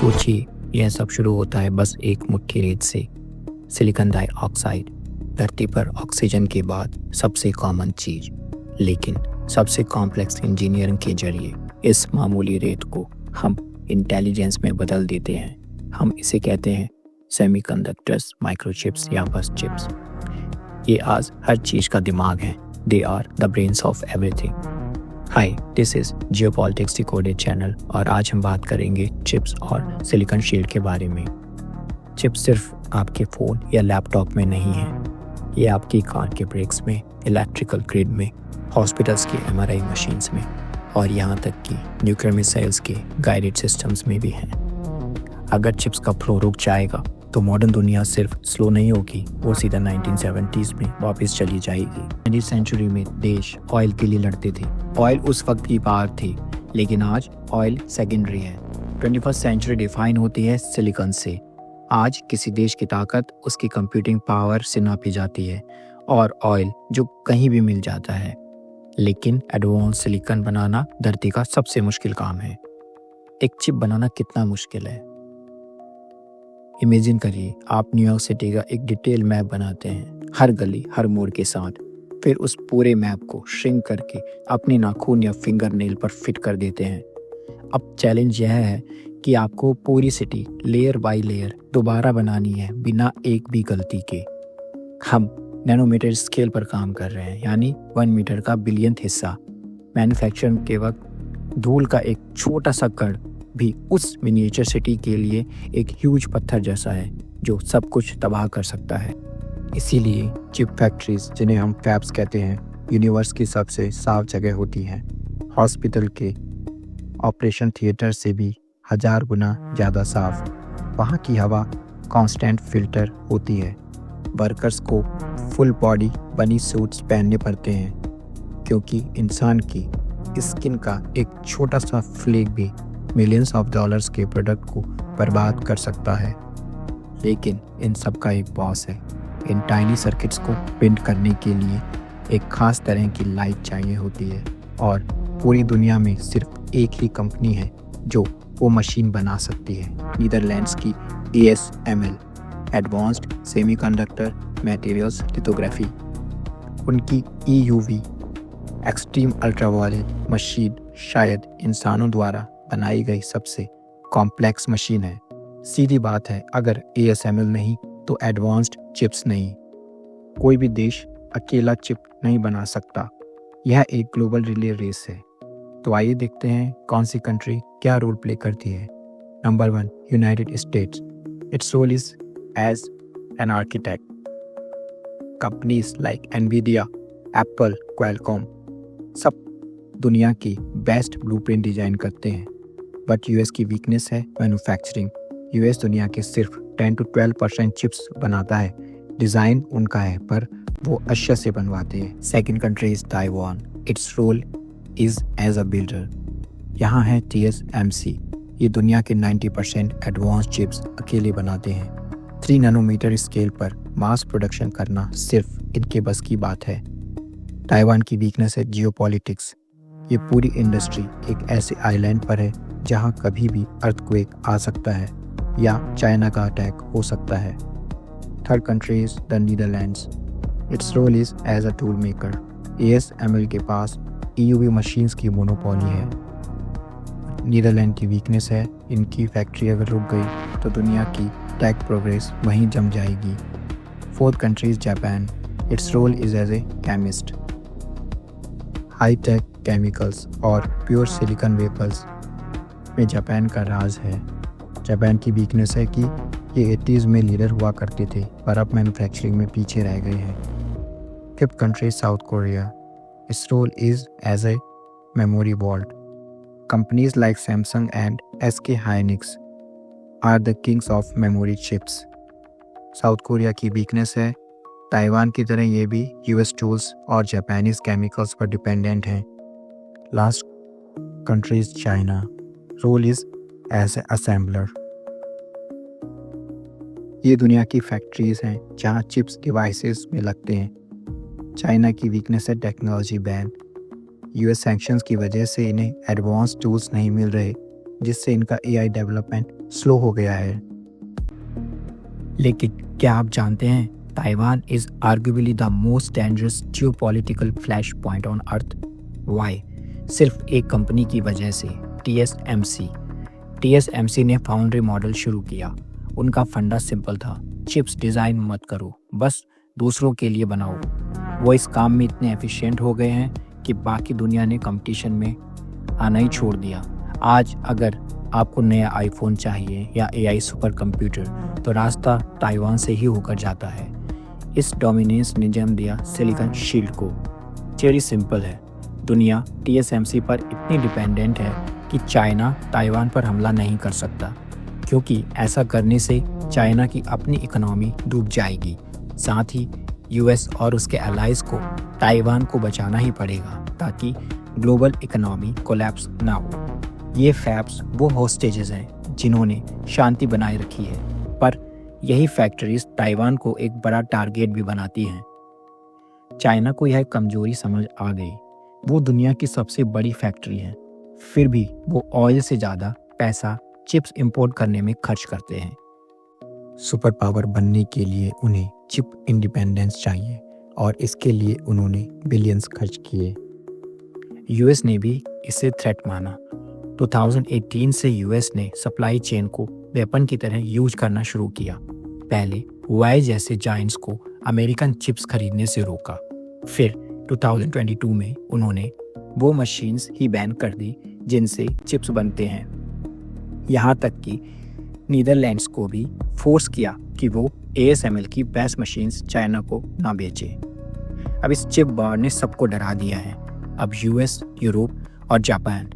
सोचिए, यह सब शुरू होता है बस एक मुट्ठी रेत से। सिलिकॉन डाइऑक्साइड, धरती पर ऑक्सीजन के बाद सबसे कॉमन चीज, लेकिन सबसे कॉम्प्लेक्स इंजीनियरिंग के जरिए इस मामूली रेत को हम इंटेलिजेंस में बदल देते हैं। हम इसे कहते हैं सेमीकंडक्टर्स, माइक्रोचिप्स या बस चिप्स। ये आज हर चीज का दिमाग है। They are the brains of everything. Hi, this is geopolitics decoded channel और आज हम बात करेंगे चिप्स और सिलिकॉन शील्ड के बारे में। चिप्स सिर्फ आपके फ़ोन या लैपटॉप में नहीं है, ये आपकी कार के ब्रेक्स में, इलेक्ट्रिकल ग्रिड में, हॉस्पिटल्स की MRI मशीन्स में और यहाँ तक कि न्यूक्लियर मिसाइल्स के गाइडेड सिस्टम्स में भी हैं। अगर चिप्स का फ्लो रुक जाएगा तो मॉडर्न दुनिया सिर्फ स्लो नहीं होगी, वो सीधा 1970s में वापस चली जाएगी। 20वीं सेंचुरी में देश ऑयल के लिए लड़ते थे। ऑयल उस वक्त की बात थी, लेकिन आज ऑयल सेकेंडरी है। 21st सेंचुरी डिफाइन होती है सिलिकॉन से। आज किसी देश की ताकत उसकी कंप्यूटिंग पावर से नापी जाती है और ऑयल जो कहीं भी मिल जाता है। लेकिन एडवांस सिलिकॉन बनाना धरती का सबसे मुश्किल काम है। एक चिप बनाना कितना मुश्किल है, इमेजिन करिए। आप न्यूयॉर्क सिटी का एक डिटेल मैप बनाते हैं, हर गली, हर मोड़ के साथ। फिर उस पूरे मैप को श्रिंक करके अपने नाखून या फिंगर नेल पर फिट कर देते हैं। अब चैलेंज यह है कि आपको पूरी सिटी लेयर बाय लेयर दोबारा बनानी है बिना एक भी गलती के। हम नैनोमीटर स्केल पर काम कर रहे हैं, यानी 1 मीटर का बिलियनथ हिस्सा। मैन्युफैक्चरिंग के वक्त धूल का एक छोटा सा कण भी उस मिनिएचर सिटी के लिए एक ह्यूज पत्थर जैसा है जो सब कुछ तबाह कर सकता है। इसीलिए चिप फैक्ट्रीज, जिन्हें हम फैब्स कहते हैं, यूनिवर्स की सबसे साफ जगह होती हैं। हॉस्पिटल के ऑपरेशन थिएटर से भी 1000 गुना ज़्यादा साफ। वहाँ की हवा कांस्टेंट फिल्टर होती है। वर्कर्स को फुल बॉडी बनी सूट्स पहनने पड़ते हैं, क्योंकि इंसान की स्किन का एक छोटा सा फ्लेक भी मिलियंस ऑफ डॉलर्स के प्रोडक्ट को बर्बाद कर सकता है। लेकिन इन सब का एक बॉस है। इन टाइनी सर्किट्स को प्रिंट करने के लिए एक खास तरह की लाइट चाहिए होती है और पूरी दुनिया में सिर्फ एक ही कंपनी है जो वो मशीन बना सकती है, नीदरलैंड्स की ASML, advanced semiconductor materials lithography. उनकी EUV एक्सट्रीम अल्ट्रावायलेट मशीन शायद इंसानों द्वारा बनाई गई सबसे कॉम्प्लेक्स मशीन है। सीधी बात है, अगर ASML नहीं तो एडवांस्ड चिप्स नहीं। कोई भी देश अकेला चिप नहीं बना सकता। यह एक ग्लोबल रिले रेस है। तो आइए देखते हैं कौन सी कंट्री क्या रोल प्ले करती है। Number 1, United States. Its role is as an architect. Companies like NVIDIA, Apple, Qualcomm सब दुनिया की बेस्ट ब्लूप्रिंट डिजाइन करते हैं। बट US की वीकनेस है मैन्युफैक्चरिंग। US दुनिया के सिर्फ 10 to 12% चिप्स बनाता है। डिज़ाइन उनका है, पर वो अशिया से बनवाते हैं। Second country is Taiwan. Its role is as a builder. यहाँ है TSMC। ये दुनिया के 90% एडवांस चिप्स अकेले बनाते हैं। 3 नैनोमीटर स्केल पर मास प्रोडक्शन करना सिर्फ इनके बस की बात है। ताइवान की वीकनेस है जियोपॉलिटिक्स। ये पूरी इंडस्ट्री एक ऐसे आइलैंड पर है जहाँ कभी भी अर्थक्वेक आ सकता है या चाइना का अटैक हो सकता है। Third country is the Netherlands. Its role is as a tool maker. ASML के पास EUV मशीन्स की मोनोपोली है। नीदरलैंड की वीकनेस है, इनकी फैक्ट्री अगर रुक गई तो दुनिया की टेक प्रोग्रेस वहीं जम जाएगी। Fourth country is Japan. Its role is as a chemist. High tech chemicals और प्योर सिलिकॉन वेपर्स में जापान का राज है। जापान की वीकनेस है कि ये 80s में लीडर हुआ करते थे, पर अब मैन्युफैक्चरिंग में पीछे रह गए हैं। Fifth country South Korea. Its role is as a memory vault. Companies like Samsung and SK Hynix are the kings of memory chips. South Korea की वीकनेस है, ताइवान की तरह ये भी US टूल्स और जापानीज केमिकल्स पर dependent हैं। Last country is China. Role is as an assembler. ये दुनिया की फैक्ट्रीज हैं जहाँ चिप्स डिवाइसेस में लगते हैं। चाइना की वीकनेस है टेक्नोलॉजी बैन। US सैंक्शंस की वजह से इन्हें एडवांस टूल्स नहीं मिल रहे, जिससे इनका AI डेवलपमेंट स्लो हो गया है। लेकिन क्या आप जानते हैं, Taiwan is arguably the most dangerous geopolitical flash point on earth. Why? सिर्फ एक कंपनी की वजह से, TSMC। TSMC ने फाउंड्री मॉडल शुरू किया। उनका फंडा सिंपल था, चिप्स डिज़ाइन मत करो, बस दूसरों के लिए बनाओ। वो इस काम में इतने एफिशिएंट हो गए हैं कि बाकी दुनिया ने कंपटीशन में आना ही छोड़ दिया। आज अगर आपको नया आईफोन चाहिए या AI सुपर कंप्यूटर, तो रास्ता ताइवान से ही होकर जाता है। इस डोमिनेंस ने जन्म दिया सिलिकॉन शील्ड को। थ्योरी सिंपल है, दुनिया TSMC पर इतनी डिपेंडेंट है कि चाइना ताइवान पर हमला नहीं कर सकता, क्योंकि ऐसा करने से चाइना की अपनी इकोनॉमी डूब जाएगी। साथ ही US और उसके एलाइज को ताइवान को बचाना ही पड़ेगा ताकि ग्लोबल इकोनॉमी कोलैप्स ना हो। ये फैब्स वो होस्टेजेस हैं जिन्होंने शांति बनाए रखी है, पर यही फैक्ट्रीज ताइवान को एक बड़ा टारगेट भी बनाती हैं। चाइना को यह कमजोरी समझ आ गई। वो दुनिया की सबसे बड़ी फैक्ट्री है, फिर भी वो ऑयल से ज़्यादा पैसा चिप्स इंपोर्ट करने में खर्च करते हैं। सुपर पावर बनने के लिए उन्हें चिप इंडिपेंडेंस चाहिए और इसके लिए उन्होंने बिलियंस खर्च किए। US ने भी इसे थ्रेट माना। 2018 से US ने सप्लाई चेन को वेपन की तरह यूज करना शुरू किया। पहले Huawei जैसे जायंट्स को अमेरिकन चिप्स खरीदने से रोका। फिर 2022 में उन्होंने वो मशीन्स ही बैन कर दी जिनसे चिप्स बनते हैं। यहाँ तक कि नीदरलैंड्स को भी फोर्स किया कि वो ASML की बेस्ट मशीन्स चाइना को ना बेचे। अब इस चिप वॉर ने सबको डरा दिया है। अब US, यूरोप और जापान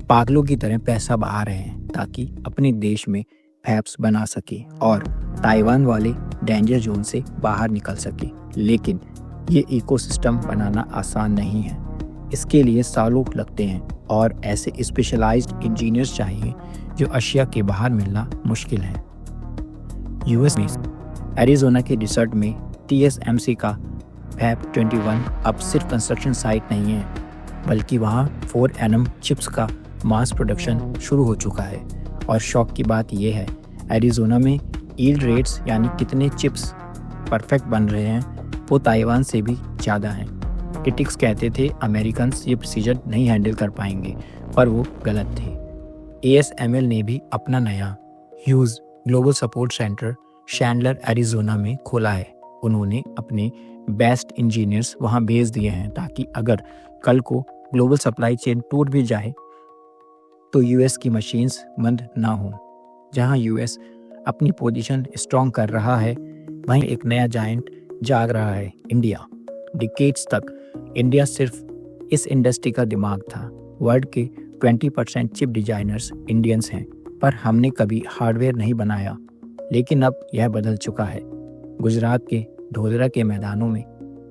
पागलों की तरह पैसा बहा रहे हैं ताकि अपने देश में फैब्स बना सके और ताइवान वाले डेंजर जोन से बाहर निकल सके। लेकिन ये इकोसिस्टम बनाना आसान नहीं है। इसके लिए सालों लगते हैं और ऐसे स्पेशलाइज्ड इंजीनियर्स चाहिए जो एशिया के बाहर मिलना मुश्किल है। US में एरिजोना के डिसर्ट में TSMC का फैब 21 अब सिर्फ कंस्ट्रक्शन साइट नहीं है, बल्कि वहाँ 4nm चिप्स का मास प्रोडक्शन शुरू हो चुका है। और शौक की बात यह है, एरिजोना में यील्ड रेट्स यानी कितने चिप्स परफेक्ट बन रहे हैं वो ताइवान से भी ज़्यादा हैं। क्रिटिक्स कहते थे अमेरिकन्स ये प्रोसीजर नहीं हैंडल कर पाएंगे, पर वो गलत थे। ASML ने भी अपना नया huge global support centre Chandler Arizona में खोला है। उन्होंने अपने बेस्ट इंजीनियर्स वहां भेज दिए हैं ताकि अगर कल को ग्लोबल सप्लाई चेन टूट भी जाए तो US की मशीन्स बंद ना हो। जहां US अपनी पोजीशन स्ट्रॉन्ग कर रहा है, वहीं एक नया जायंट जाग रहा है, इंडिया। डिकेड्स तक इंडिया सिर्फ इस इंडस्ट्री का दिमाग था। वर्ल्ड के 20% चिप डिजाइनर्स इंडियंस हैं, पर हमने कभी हार्डवेयर नहीं बनाया। लेकिन अब यह बदल चुका है। गुजरात के धोदरा के मैदानों में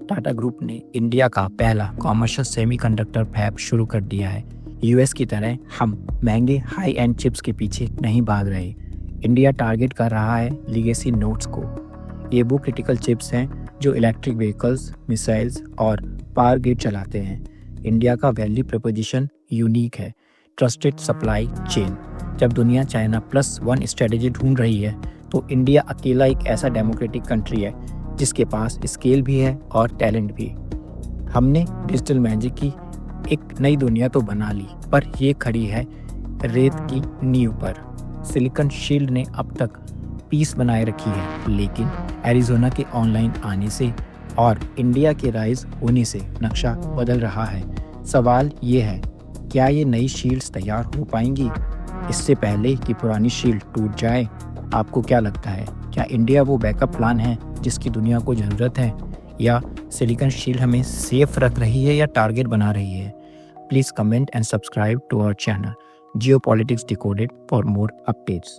टाटा ग्रुप ने इंडिया का पहला कॉमर्शियल सेमीकंडक्टर फैब शुरू कर दिया है। US की तरह हम महंगे हाई एंड चिप्स के पीछे नहीं भाग रहे। इंडिया टारगेट कर रहा है लीगेसी नोड्स को। ये वो क्रिटिकल चिप्स हैं जो इलेक्ट्रिक व्हीकल्स, मिसाइल्स और पावर ग्रिड चलाते हैं। इंडिया का वैल्यू प्रपोजिशन यूनिक है, ट्रस्टेड सप्लाई चेन। जब दुनिया चाइना +1 स्ट्रेटेजी ढूंढ रही है तो इंडिया अकेला एक ऐसा डेमोक्रेटिक कंट्री है जिसके पास स्केल भी है और टैलेंट भी। हमने डिजिटल मैजिक की एक नई दुनिया तो बना ली, पर ये खड़ी है रेत की नींव पर। सिलिकॉन शील्ड ने अब तक पीस बनाए रखी है, लेकिन एरिजोना के ऑनलाइन आने से और इंडिया के राइज होने से नक्शा बदल रहा है। सवाल ये है, क्या ये नई शील्ड्स तैयार हो पाएंगी इससे पहले कि पुरानी शील्ड टूट जाए? आपको क्या लगता है, क्या इंडिया वो बैकअप प्लान है जिसकी दुनिया को ज़रूरत है, या सिलिकॉन शील्ड हमें सेफ रख रही है या टारगेट बना रही है? Please comment and subscribe to our channel geopolitics decoded for more updates.